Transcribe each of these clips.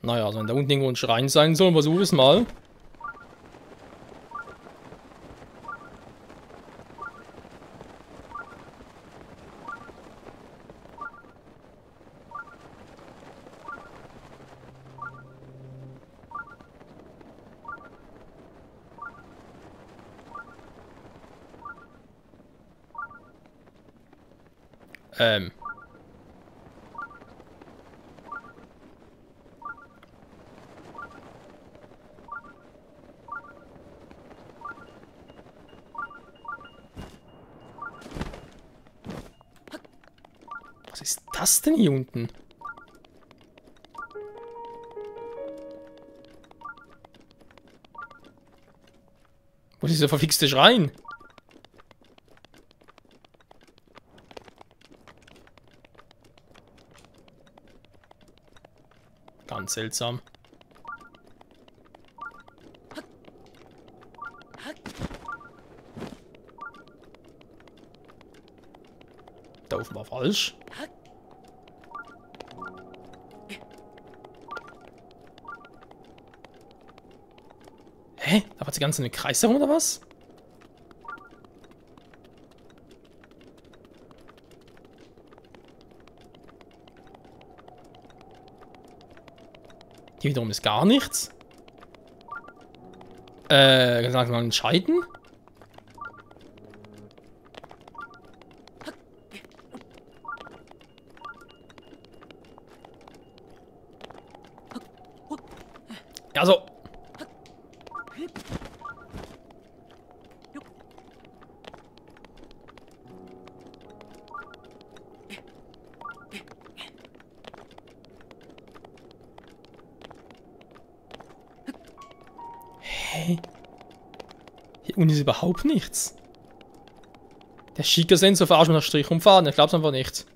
Naja, also wenn da unten irgendwo ein Schrein sein soll, versuche es mal. Was ist das denn hier unten? Wo ist dieser verfixte Schrein? Ganz seltsam. Da oben war falsch. Hä? Da war die ganze eine Kreis herum oder was? Hier wiederum ist gar nichts. Kannst du mal entscheiden? Also. Hä? Hier unten ist überhaupt nichts. Der Schickersensor verarscht mit der Strich umfahren. Ich glaub's einfach nicht.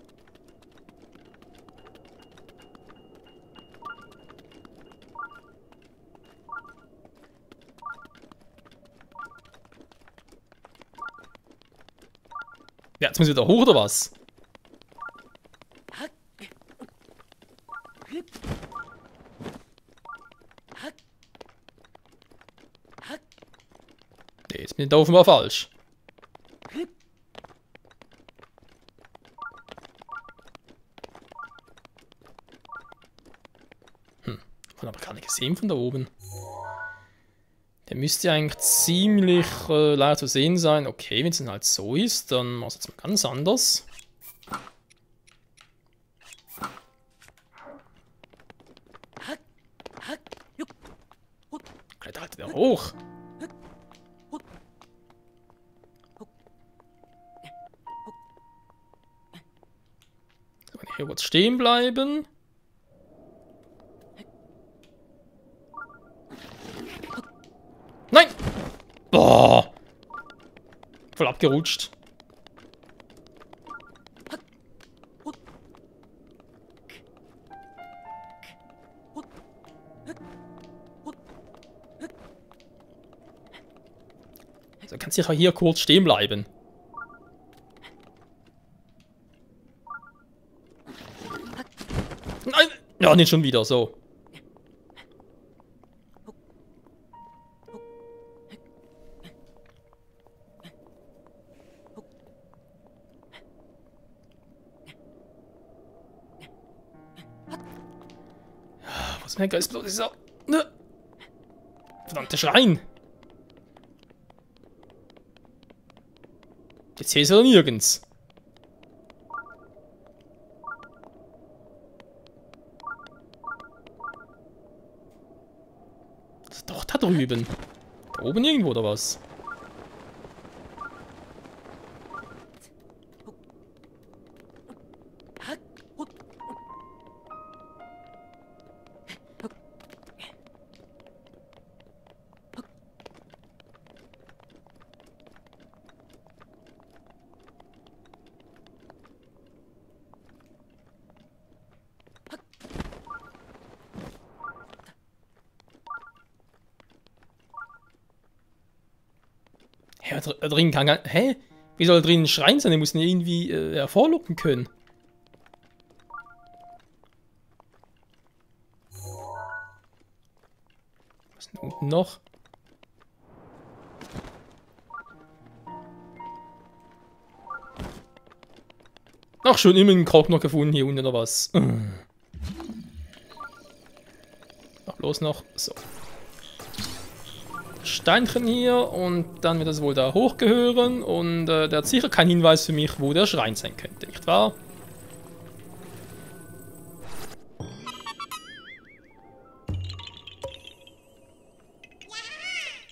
Ja, jetzt müssen wir wieder hoch, oder was? Nee, jetzt bin ich da offenbar falsch. Von aber gar nicht gesehen von da oben. Der müsste eigentlich ziemlich leicht zu sehen sein. Okay, wenn es dann halt so ist, dann machen wir es jetzt mal ganz anders. Klettert halt wieder hoch. So, hier kurz stehen bleiben. Nein! Boah! Voll abgerutscht. So, kannst du hier kurz stehen bleiben. Nein! Ja, nicht schon wieder, so. Was ist mein Geist bloß dieser... Ne? Verdammte Schrein! Jetzt hier ist er nirgends. Das ist doch da drüben. Da oben irgendwo oder was? Ja, drin kann gar... Hä? Wie soll drin ein Schrein sein? Der muss ihn irgendwie hervorlocken können. ist unten noch. Ach, schon immer einen Krog noch gefunden hier unten oder was? Ach, bloß noch. So. Steinchen hier und dann wird das wohl da hochgehören und der hat sicher keinen Hinweis für mich, wo der Schrein sein könnte, nicht wahr?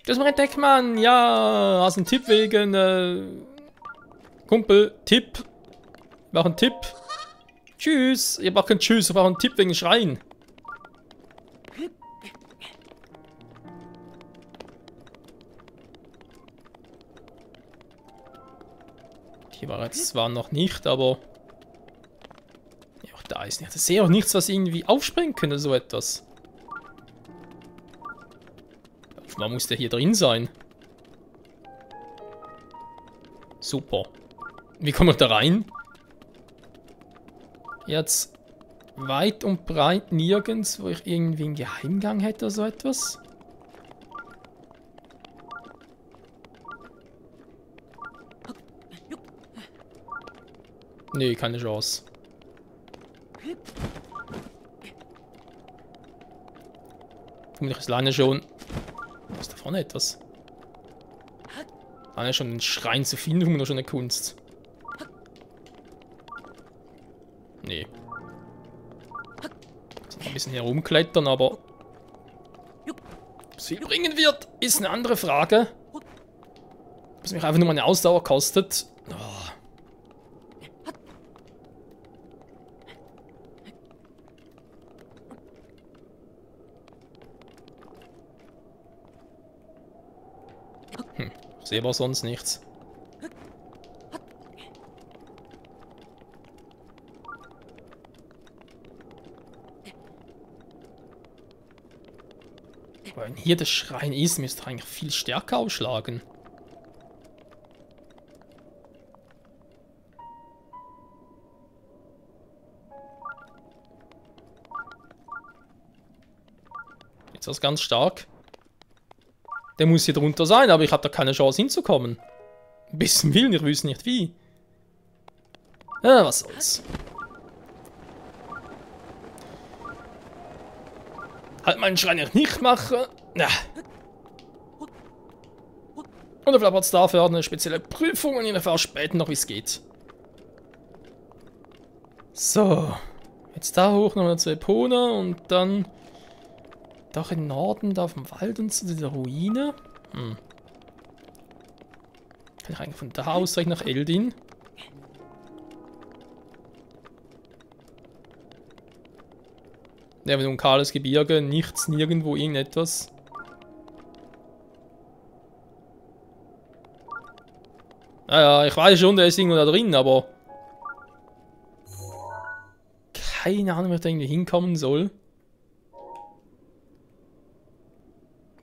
Das ist mein Deckmann, ja, hast einen Tipp wegen, Kumpel, Tipp. Ich brauche einen Tipp. Tschüss, ihr braucht keinen Tschüss, ich brauche einen Tipp wegen Schrein. Hier war jetzt zwar noch nicht, aber... Ja, auch da ist nicht. Ich sehe auch nichts, was irgendwie aufspringen könnte, so etwas. Man muss der hier drin sein. Super. Wie kommen wir da rein? Jetzt weit und breit nirgends, wo ich irgendwie einen Geheimgang hätte oder so etwas. Nee, keine Chance. Vermutlich ist Lana schon... Ist da vorne etwas? Lana schon einen Schrein zu finden, oder schon eine Kunst? Nee. Also ein bisschen herumklettern, aber... Ob es viel bringen wird, ist eine andere Frage. Ob es mich einfach nur meine Ausdauer kostet. Oh. Ich sehe aber sonst nichts. Aber wenn hier der Schrein ist, müsste er eigentlich viel stärker ausschlagen. Jetzt ist das ganz stark. Der muss hier drunter sein, aber ich habe da keine Chance hinzukommen. Ein bisschen Willen, ich wüsste nicht wie. Ja, was soll's. Halt meinen Schrein nicht machen. Ja. Oder vielleicht hat es dafür eine spezielle Prüfung und ich erfahre später noch, wie es geht. So. Jetzt da hoch nochmal zu Epona und dann... Doch im Norden, da auf dem Wald und zu dieser Ruine. Kann ich eigentlich von da aus direkt nach Eldin? Ja, mit einem kahles Gebirge, nichts, nirgendwo, irgendetwas. Naja, ich weiß schon, der ist irgendwo da drin, aber... Keine Ahnung, wie ich da irgendwie hinkommen soll.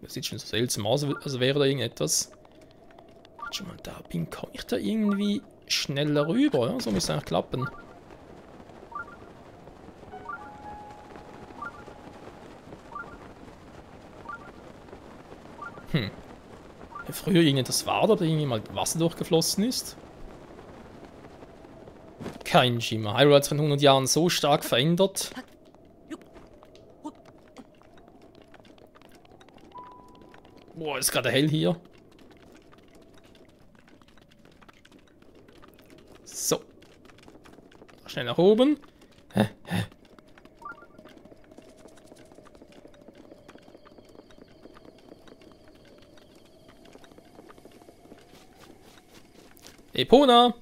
Das sieht schon so seltsam aus, als wäre da irgendetwas. Wenn ich schon mal da bin, komme ich da irgendwie schneller rüber, ja? So müsste eigentlich klappen. Wenn früher irgendetwas war, da irgendwie mal Wasser durchgeflossen ist. Kein Schimmer. Hyrule hat sich in 100 Jahren so stark verändert. Boah, ist gerade hell hier. So. Schnell nach oben. Epona!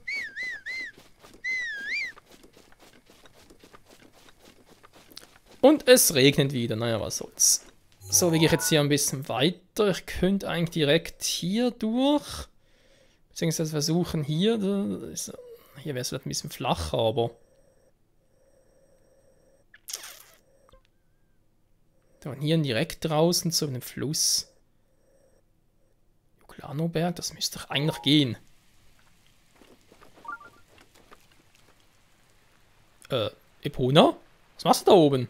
Und es regnet wieder. Naja, was soll's. So, wie gehe ich jetzt hier ein bisschen weiter? Ich könnte eigentlich direkt hier durch. Beziehungsweise versuchen hier. Hier wäre es vielleicht ein bisschen flacher, aber... Da hier direkt draußen zu einem Fluss. Juglanoberg, das müsste doch eigentlich gehen. Epona? Was machst du da oben?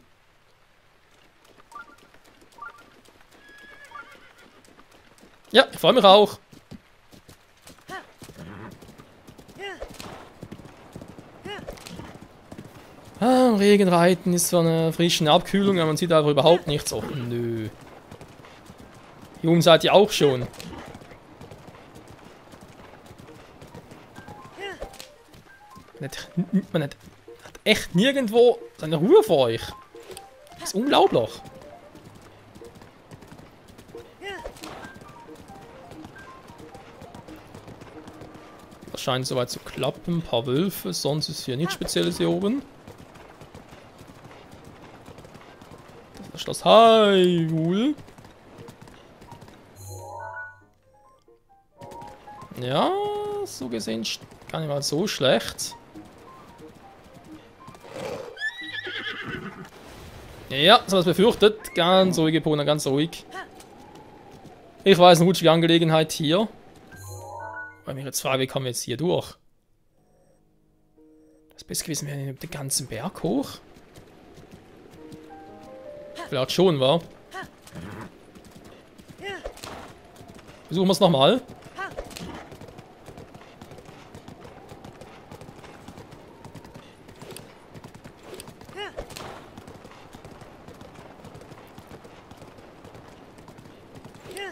Ja, ich freue mich auch. Ah, Regenreiten ist so eine frische Abkühlung, aber man sieht einfach überhaupt nichts. Oh, nö. Hier oben seid ihr auch schon. Man hat echt nirgendwo seine Ruhe vor euch. Das ist unglaublich. Das scheint soweit zu klappen. Ein paar Wölfe, sonst ist hier nichts Spezielles hier oben. Das ist das Hyrule. Ja, so gesehen gar nicht mal so schlecht. Ja, so was befürchtet. Ganz ruhig, Epona, ganz ruhig. Ich weiß, eine rutschige Angelegenheit hier. Weil mir jetzt frage, wie kommen wir jetzt hier durch? Das Beste gewesen wäre den ganzen Berg hoch. Vielleicht schon, wa? Versuchen wir es nochmal.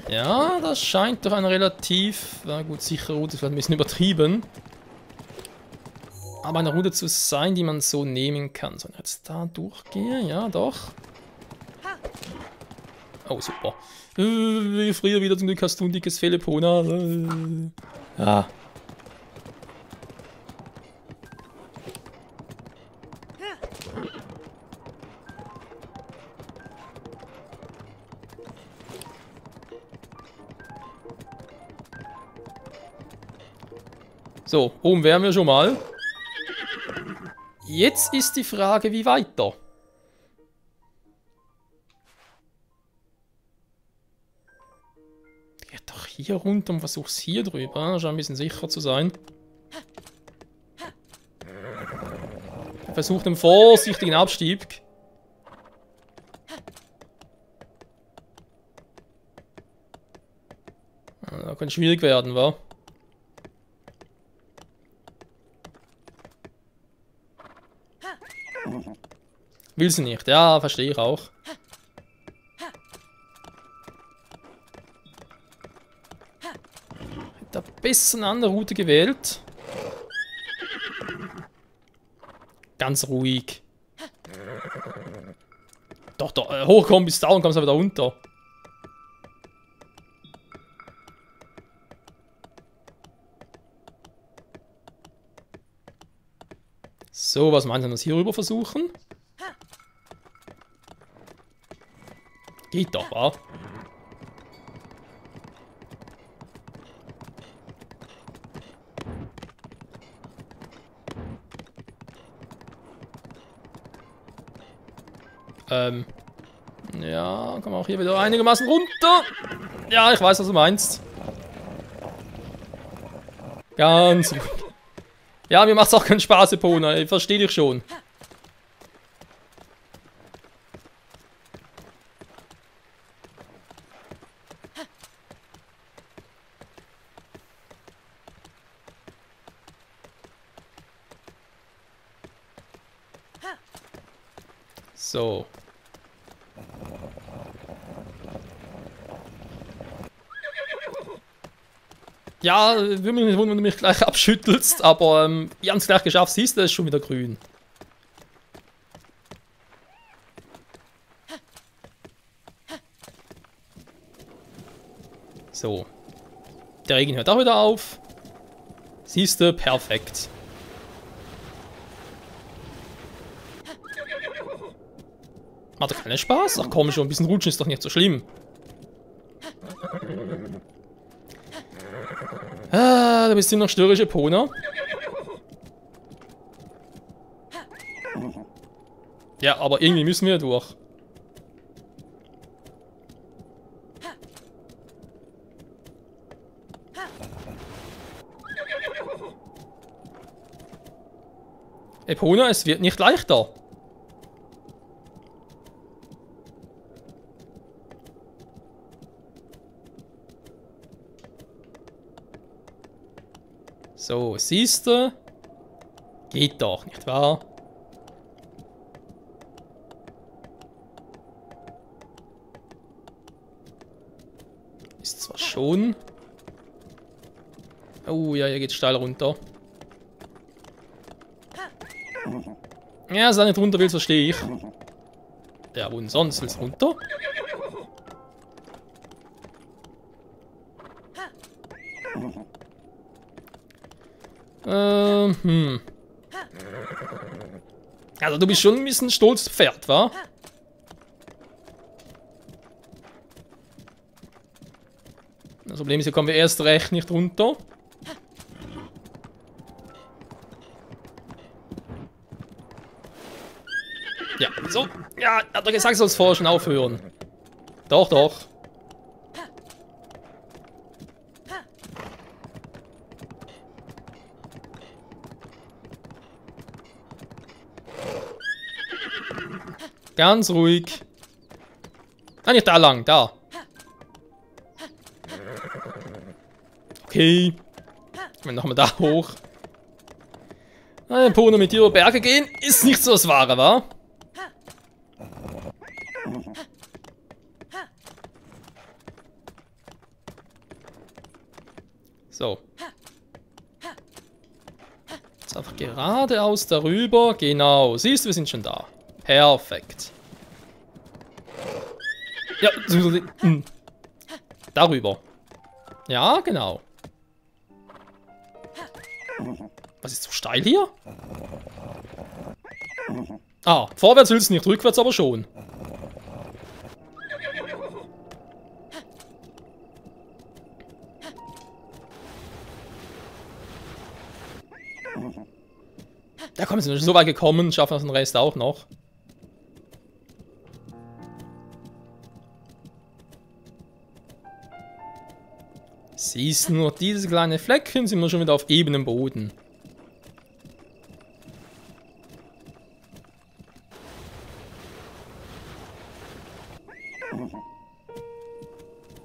Ja, das scheint doch eine relativ, na gut, sichere Route, vielleicht ein bisschen übertrieben. Aber eine Route zu sein, die man so nehmen kann. So, wenn ich jetzt da durchgehe, ja doch. Oh, super. Wie früher wieder zum Glück hast du ein dickes Fell, Epona. Ja. So, oben wären wir schon mal. Jetzt ist die Frage, wie weiter? Geht doch hier runter und versuch's hier drüber. Scheint ein bisschen sicher zu sein. Versucht einen vorsichtigen Abstieg. Da könnte schwierig werden, wa? Will sie nicht, ja, verstehe ich auch. Hätte ein bisschen eine andere Route gewählt. Ganz ruhig. Doch, doch, hochkommen bis da und kommst aber da runter. So, was meint ihr, das hier rüber versuchen? Geht doch, wa? Ja, kommen wir auch hier wieder einigermaßen runter. Ja, ich weiß, was du meinst. Ganz ruhig. Ja, mir macht's auch keinen Spaß, Epona. Ich verstehe dich schon. So. Ja, würde mich nicht wundern, wenn du mich gleich abschüttelst, aber wir haben es gleich geschafft, siehst du, es ist schon wieder grün. So. Der Regen hört auch wieder auf. Siehst du, perfekt. Macht doch keinen Spaß? Ach komm schon, ein bisschen rutschen ist doch nicht so schlimm. Ah, du bist immer noch störrische Epona. Ja, aber irgendwie müssen wir durch. Epona, es wird nicht leichter. So, siehst du? Geht doch, nicht wahr? Ist zwar schon... Oh ja, hier geht's steil runter. Ja, dass er nicht runter will, verstehe ich. Ja, und sonst will's runter? Also du bist schon ein bisschen stolz Pferd, wa? Das Problem ist, hier kommen wir erst recht nicht runter. Ja, so. Ja, hat er gesagt, soll es vorher schon aufhören. Doch, doch. Ganz ruhig. Ah, nicht da lang, da. Okay. Wenn nochmal da hoch. Ein Pony mit dir über Berge gehen ist nicht so das Wahre, wa? So. Jetzt einfach geradeaus darüber. Genau. Siehst du, wir sind schon da. Perfekt. Ja, darüber. Ja, genau. Was ist so steil hier? Ah, vorwärts willst du nicht, rückwärts aber schon. Da kommen sie schon so weit gekommen, schaffen wir den Rest auch noch. Siehst du nur dieses kleine Fleckchen, sind wir schon wieder auf ebenem Boden.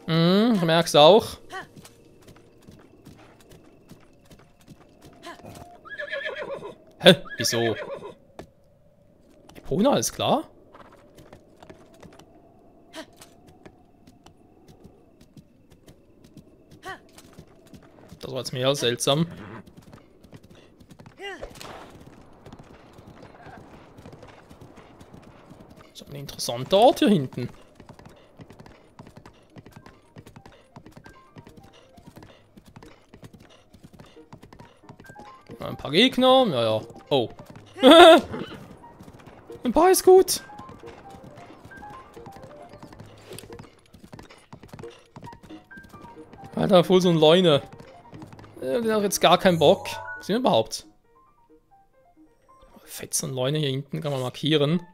Ich merk's auch. Hä? Wieso? Epona, alles klar? Das war jetzt mehr seltsam. So ein interessanter Ort hier hinten. Ein paar Gegner, ja. Oh. Ein paar ist gut. Alter, voll so ein Leune. Der hat jetzt gar keinen Bock. Was sind wir überhaupt? Fetzen und Leune hier hinten kann man markieren.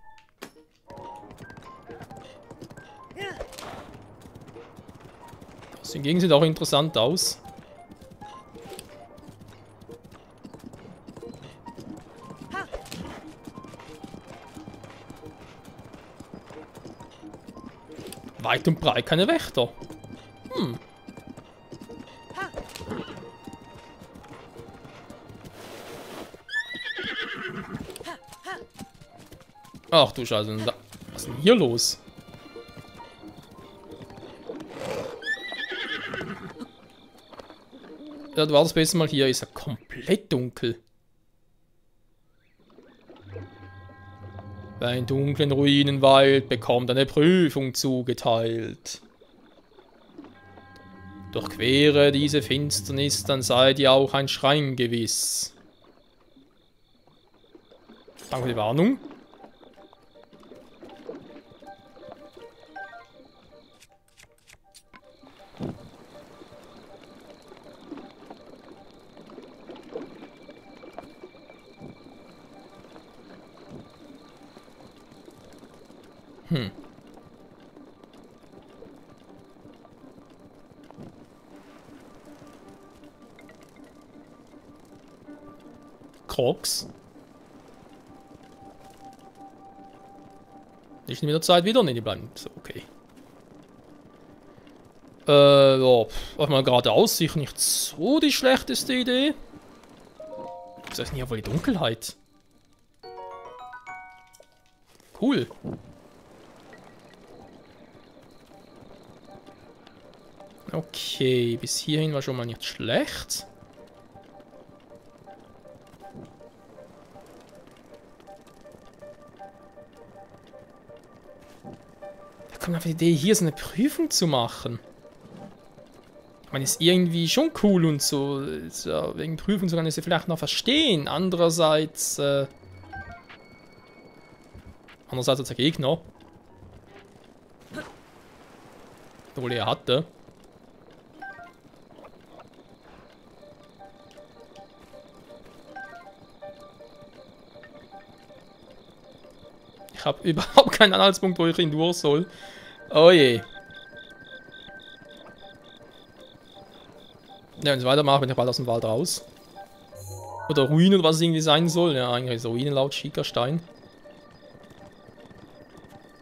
Das hingegen sieht auch interessant aus. Weit und breit keine Wächter. Ach du Scheiße, was ist denn hier los? Ja, du war das beste Mal hier, ist ja komplett dunkel. Ein dunklen Ruinenwald bekommt eine Prüfung zugeteilt. Durchquere diese Finsternis, dann sei dir auch ein Schrein gewiss. Danke für die Warnung. Crocs. Nicht in der Zeit wieder? Ne, die bleiben so, okay. Ja, auf mal geradeaus, sicher nicht so die schlechteste Idee. Wieso ist denn hier wohl die Dunkelheit? Cool. Okay, bis hierhin war schon mal nicht schlecht. Da kommt einfach die Idee, hier so eine Prüfung zu machen. Ich meine, ist irgendwie schon cool und so. Ist ja, wegen Prüfung so kann ich sie vielleicht noch verstehen. Andererseits als der Gegner. Obwohl er hatte. Ich habe überhaupt keinen Anhaltspunkt, wo ich ihn durch soll. Oh je. Ja, wenn ich weitermache, bin ich bald aus dem Wald raus. Oder Ruinen oder was es irgendwie sein soll. Ja, eigentlich ist Ruinen laut Schickerstein.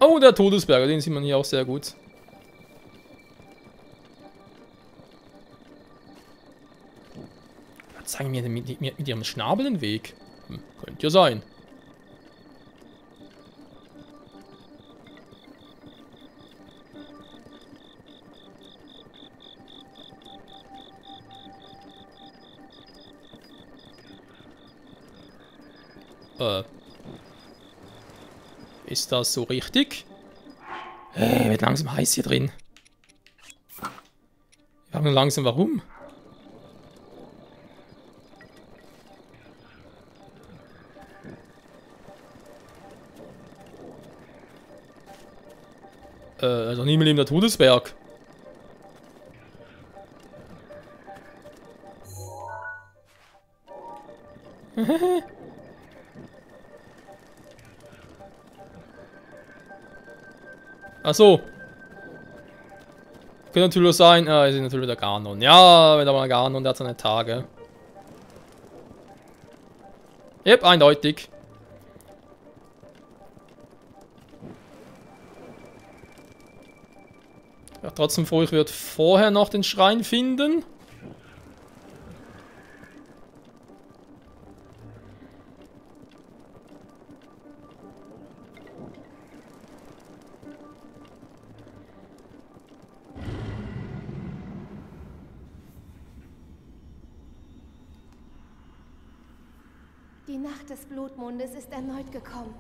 Oh, der Todesberger, den sieht man hier auch sehr gut. Zeigen mir mit ihrem Schnabel den Weg. Könnte ja sein. Ist das so richtig? Wird langsam heiß hier drin. Wir haben nur langsam warum? Also nie mehr neben der Todesberg. Ach so. Könnte natürlich sein, es ist natürlich der Ganon. Ja, wenn da mal Ganon, der hat seine Tage. Yep, eindeutig. Ja, trotzdem froh, ich würde vorher noch den Schrein finden. Die Nacht des Blutmondes ist erneut gekommen.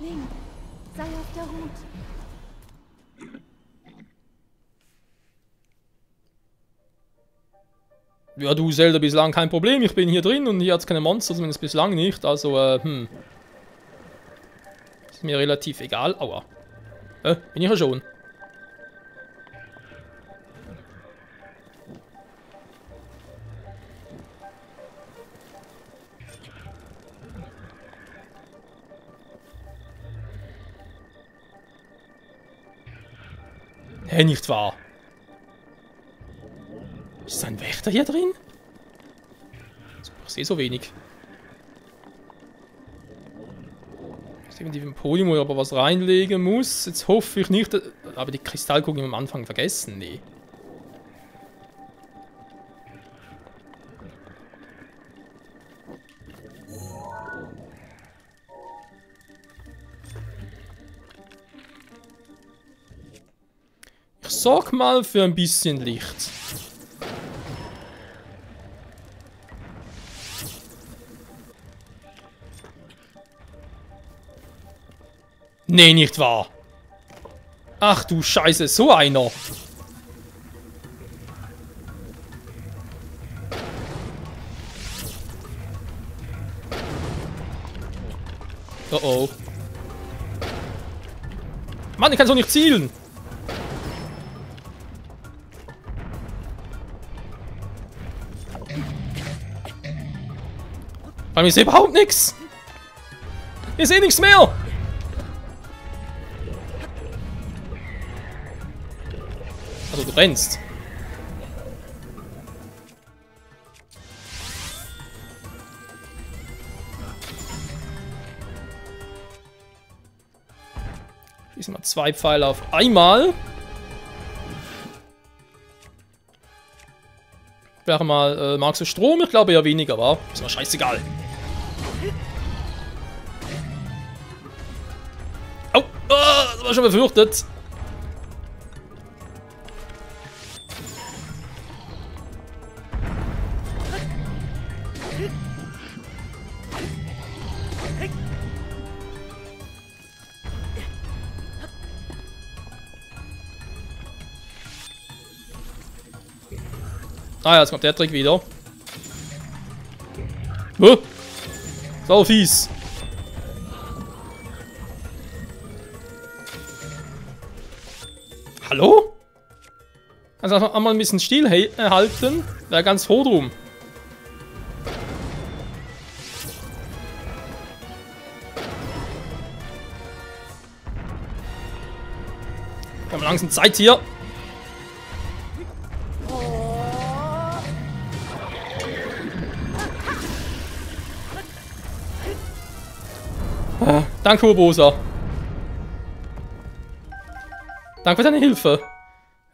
Link, sei auf der Hut. Ja, du, Zelda, bislang kein Problem. Ich bin hier drin und hier hat es keine Monster, zumindest bislang nicht. Also, ist mir relativ egal. Aua. Bin ich ja schon. Hä, nicht wahr? Ist ein Wächter hier drin? Ich sehe so wenig. Definitiv im Podium, wo ich aber was reinlegen muss. Jetzt hoffe ich nicht, aber die Kristallkugel am Anfang vergessen. Nee. Ich sorg mal für ein bisschen Licht. Nee, nicht wahr. Ach du Scheiße, so einer. Oh oh. Mann, ich kann so nicht zielen. Bei mir ist überhaupt nichts. Ich sehe nichts mehr. Also du rennst. Schießen wir 2 Pfeile auf einmal. wäre mal, magst du Strom? Ich glaube eher weniger, war. Ist mir scheißegal. Au! Das war schon befürchtet. Ah ja, jetzt kommt der Trick wieder. So fies. Hallo? Also einmal ein bisschen still halten. Wäre ganz froh drum. Wir haben langsam Zeit hier. Danke, Urbosa. Danke für deine Hilfe.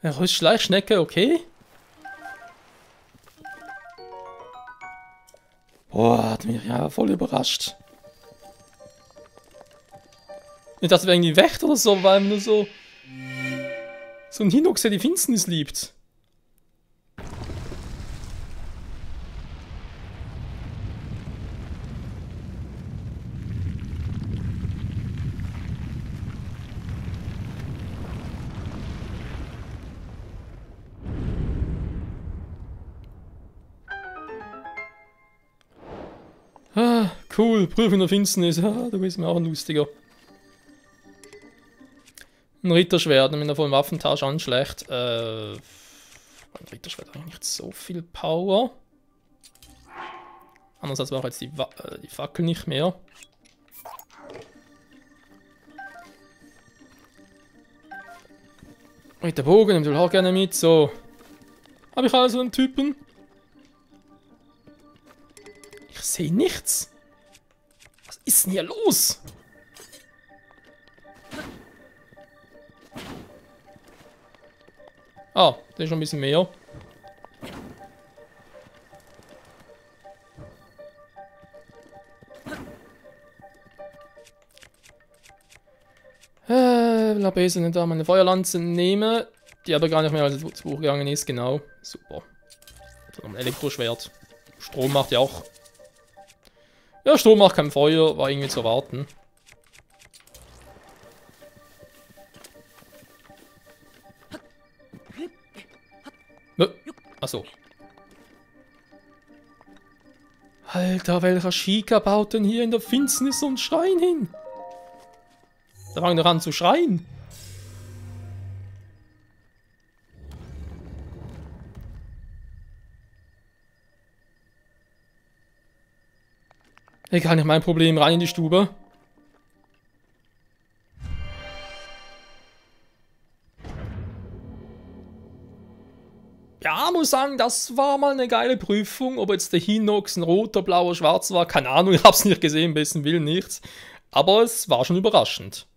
Ja, Schleichschnecke, okay. Boah, hat mich ja voll überrascht. Ich dachte, wir wären irgendwie weg oder so, weil nur so ein Hinox, der die Finsternis liebt. Ah, cool, Prüfung der Finsternis. Ah, du bist mir auch ein lustiger. Ein Ritterschwert mit einer vollen Waffentasche an schlecht. Ein Ritterschwert hat nicht so viel Power. Andererseits war jetzt die Fackel nicht mehr. Mit der Bogen nimmt du auch gerne mit. So. Habe ich also einen Typen? Ich sehe nichts. Was ist denn hier los? Ah, der ist schon ein bisschen mehr. Labese nicht da meine Feuerlanze nehme. Die aber gar nicht mehr als ins Buch gegangen ist, genau. Super. So ein Elektroschwert. Strom macht ja auch. Ja, Strom macht kein Feuer, war irgendwie zu erwarten. Achso. Alter, welcher Schika baut denn hier in der Finsternis so einen Schrein hin? Da fangen doch an zu schreien. Egal, nicht mein Problem, rein in die Stube. Ja, muss sagen, das war mal eine geile Prüfung. Ob jetzt der Hinox ein roter, blauer, schwarzer war, keine Ahnung, ich hab's nicht gesehen, besten Willen nichts. Aber es war schon überraschend.